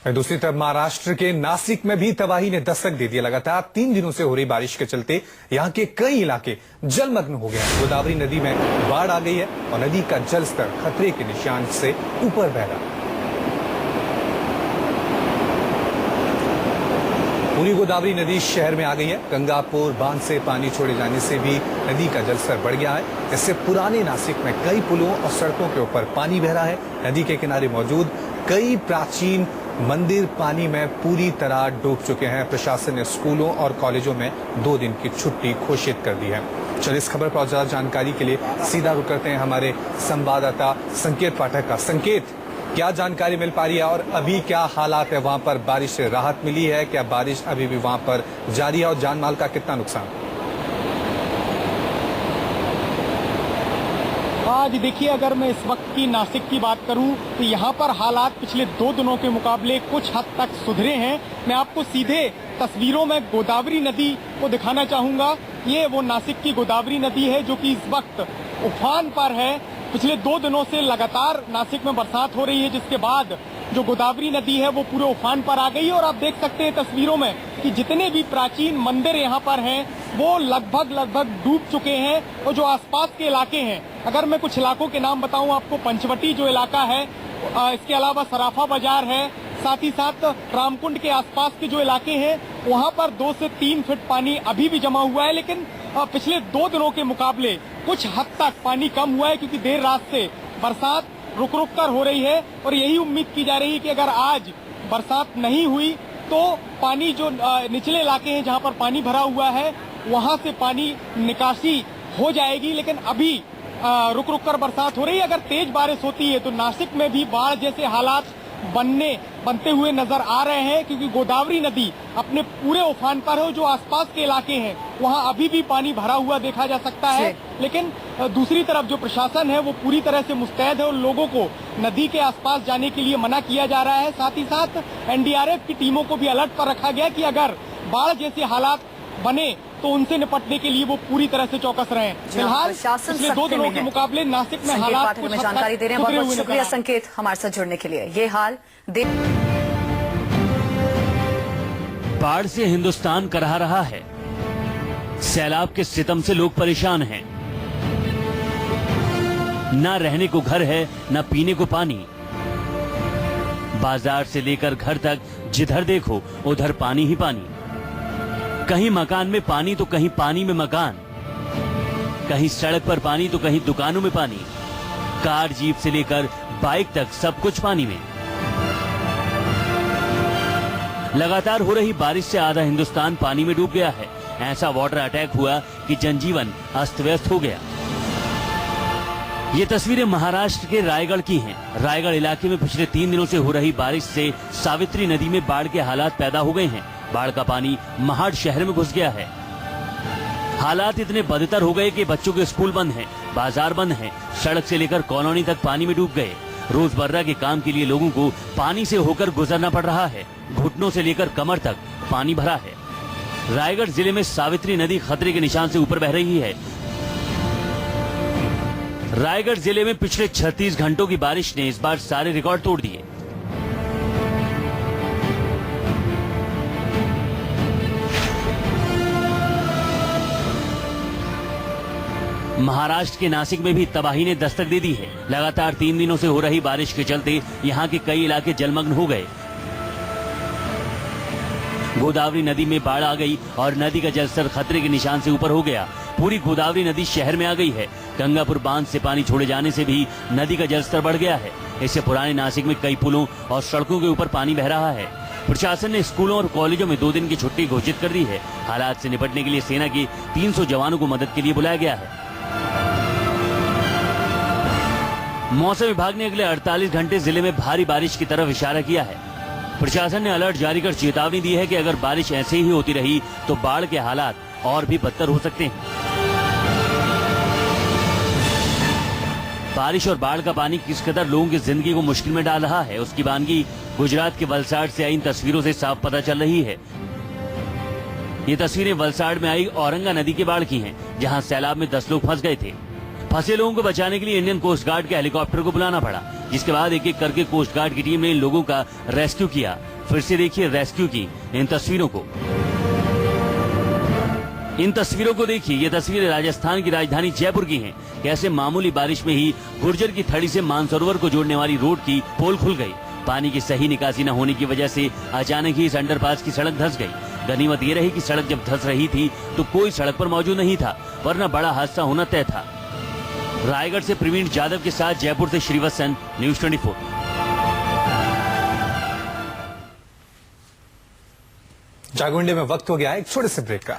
दूसरी तरफ महाराष्ट्र के नासिक में भी तबाही ने दस्तक दे दी। लगातार 3 दिनों से हो रही बारिश के चलते यहां के कई इलाके जलमग्न हो गए हैं। गोदावरी नदी में बाढ़ आ गई है और नदी का जलस्तर खतरे के निशान से ऊपर बह रहा है। पूरी गोदावरी नदी शहर में आ गई है। गंगापुर बांध से पानी छोड़े जाने से भी नदी का जलस्तर बढ़ गया है। इससे पुराने नासिक में कई पुलों और सड़कों के ऊपर पानी बह रहा है। नदी के किनारे मौजूद कई प्राचीन मंदिर पानी में पूरी तरह डूब चुके हैं। प्रशासन ने स्कूलों और कॉलेजों में 2 दिन की छुट्टी घोषित कर दी है। चलिए इस खबर पर ज्यादा जानकारी के लिए सीधा रुक करते हैं हमारे संवाददाता संकेत पाठक का। संकेत, क्या जानकारी मिल पा रही है और अभी क्या हालात है वहां पर? बारिश से राहत मिली है क्या? बारिश अभी भी वहां पर जारी है और जान माल का कितना नुकसान? आज देखिए, अगर मैं इस वक्त की नासिक की बात करूं तो यहाँ पर हालात पिछले 2 दिनों के मुकाबले कुछ हद तक सुधरे हैं। मैं आपको सीधे तस्वीरों में गोदावरी नदी को दिखाना चाहूंगा। ये वो नासिक की गोदावरी नदी है जो कि इस वक्त उफान पर है। पिछले 2 दिनों से लगातार नासिक में बरसात हो रही है, जिसके बाद जो गोदावरी नदी है वो पूरे उफान पर आ गई है। और आप देख सकते हैं तस्वीरों में कि जितने भी प्राचीन मंदिर यहाँ पर हैं वो लगभग डूब चुके हैं। और जो आसपास के इलाके हैं, अगर मैं कुछ इलाकों के नाम बताऊं आपको, पंचवटी जो इलाका है, इसके अलावा सराफा बाजार है, साथ ही साथ रामकुंड के आसपास के जो इलाके हैं वहाँ पर 2 से 3 फीट पानी अभी भी जमा हुआ है। लेकिन पिछले 2 दिनों के मुकाबले कुछ हद तक पानी कम हुआ है, क्योंकि देर रात से बरसात रुक कर हो रही है। और यही उम्मीद की जा रही है कि अगर आज बरसात नहीं हुई तो पानी जो निचले इलाके हैं जहां पर पानी भरा हुआ है वहां से पानी निकासी हो जाएगी। लेकिन अभी रुक कर बरसात हो रही है। अगर तेज बारिश होती है तो नासिक में भी बाढ़ जैसे हालात बनते हुए नजर आ रहे हैं, क्योंकि गोदावरी नदी अपने पूरे उफान पर है। जो आसपास के इलाके हैं वहां अभी भी पानी भरा हुआ देखा जा सकता है। लेकिन दूसरी तरफ जो प्रशासन है वो पूरी तरह से मुस्तैद है और लोगों को नदी के आसपास जाने के लिए मना किया जा रहा है। साथ ही साथ एनडीआरएफ की टीमों को भी अलर्ट पर रखा गया कि अगर बाढ़ जैसे हालात बने तो उनसे निपटने के लिए वो पूरी तरह से चौकस रहे। फिलहाल पिछले 2 दिनों के मुकाबले नासिक में हालात में जानकारी दे रहे हैं। बहुत बहुत शुक्रिया संकेत हमारे साथ जुड़ने के लिए। ये हाल बाढ़ से हिंदुस्तान कराह रहा है। सैलाब के सितम से लोग परेशान हैं। ना रहने को घर है, ना पीने को पानी। बाजार से लेकर घर तक जिधर देखो उधर पानी ही पानी। कहीं मकान में पानी तो कहीं पानी में मकान, कहीं सड़क पर पानी तो कहीं दुकानों में पानी। कार जीप से लेकर बाइक तक सब कुछ पानी में। लगातार हो रही बारिश से आधा हिंदुस्तान पानी में डूब गया है। ऐसा वाटर अटैक हुआ कि जनजीवन अस्त व्यस्त हो गया। ये तस्वीरें महाराष्ट्र के रायगढ़ की हैं। रायगढ़ इलाके में पिछले 3 दिनों से हो रही बारिश से सावित्री नदी में बाढ़ के हालात पैदा हो गए हैं। बाढ़ का पानी महाड़ शहर में घुस गया है। हालात इतने बदतर हो गए कि बच्चों के स्कूल बंद हैं, बाजार बंद हैं, सड़क से लेकर कॉलोनी तक पानी में डूब गए। रोजमर्रा के काम के लिए लोगों को पानी से होकर गुजरना पड़ रहा है। घुटनों से लेकर कमर तक पानी भरा है। रायगढ़ जिले में सावित्री नदी खतरे के निशान से ऊपर बह रही है। रायगढ़ जिले में पिछले 36 घंटों की बारिश ने इस बार सारे रिकॉर्ड तोड़ दिए। महाराष्ट्र के नासिक में भी तबाही ने दस्तक दे दी है। लगातार 3 दिनों से हो रही बारिश के चलते यहाँ के कई इलाके जलमग्न हो गए। गोदावरी नदी में बाढ़ आ गई और नदी का जलस्तर खतरे के निशान से ऊपर हो गया। पूरी गोदावरी नदी शहर में आ गई है। गंगापुर बांध से पानी छोड़े जाने से भी नदी का जलस्तर बढ़ गया है। इससे पुराने नासिक में कई पुलों और सड़कों के ऊपर पानी बह रहा है। प्रशासन ने स्कूलों और कॉलेजों में 2 दिन की छुट्टी घोषित कर दी है। हालात से निपटने के लिए सेना के 300 जवानों को मदद के लिए बुलाया गया है। मौसम विभाग ने अगले 48 घंटे जिले में भारी बारिश की तरफ इशारा किया है। प्रशासन ने अलर्ट जारी कर चेतावनी दी है कि अगर बारिश ऐसे ही होती रही तो बाढ़ के हालात और भी बदतर हो सकते हैं। बारिश और बाढ़ का पानी किस कदर लोगों की जिंदगी को मुश्किल में डाल रहा है, उसकी वानगी गुजरात के वलसाड से आई इन तस्वीरों से साफ पता चल रही है। ये तस्वीरें वलसाड में आई औरंगा नदी के बाढ़ की हैं, जहां सैलाब में 10 लोग फंस गए थे। फंसे लोगों को बचाने के लिए इंडियन कोस्ट गार्ड के हेलीकॉप्टर को बुलाना पड़ा, जिसके बाद एक एक करके कोस्ट गार्ड की टीम ने इन लोगों का रेस्क्यू किया। फिर से देखिए रेस्क्यू की इन तस्वीरों को। इन तस्वीरों को देखिए, ये तस्वीरें राजस्थान की राजधानी जयपुर की हैं। कैसे मामूली बारिश में ही गुर्जर की थड़ी से मानसरोवर को जोड़ने वाली रोड की पोल खुल गई। पानी की सही निकासी न होने की वजह से अचानक ही इस अंडरपास की सड़क धंस गई। गनीमत ये रही कि सड़क जब धंस रही थी तो कोई सड़क पर मौजूद नहीं था, वरना बड़ा हादसा होना तय था। रायगढ़ से प्रवीण जाधव के साथ जयपुर से श्रीवत्सन, न्यूज 24। जागुंडे में वक्त हो गया है एक छोटे से ब्रेक का।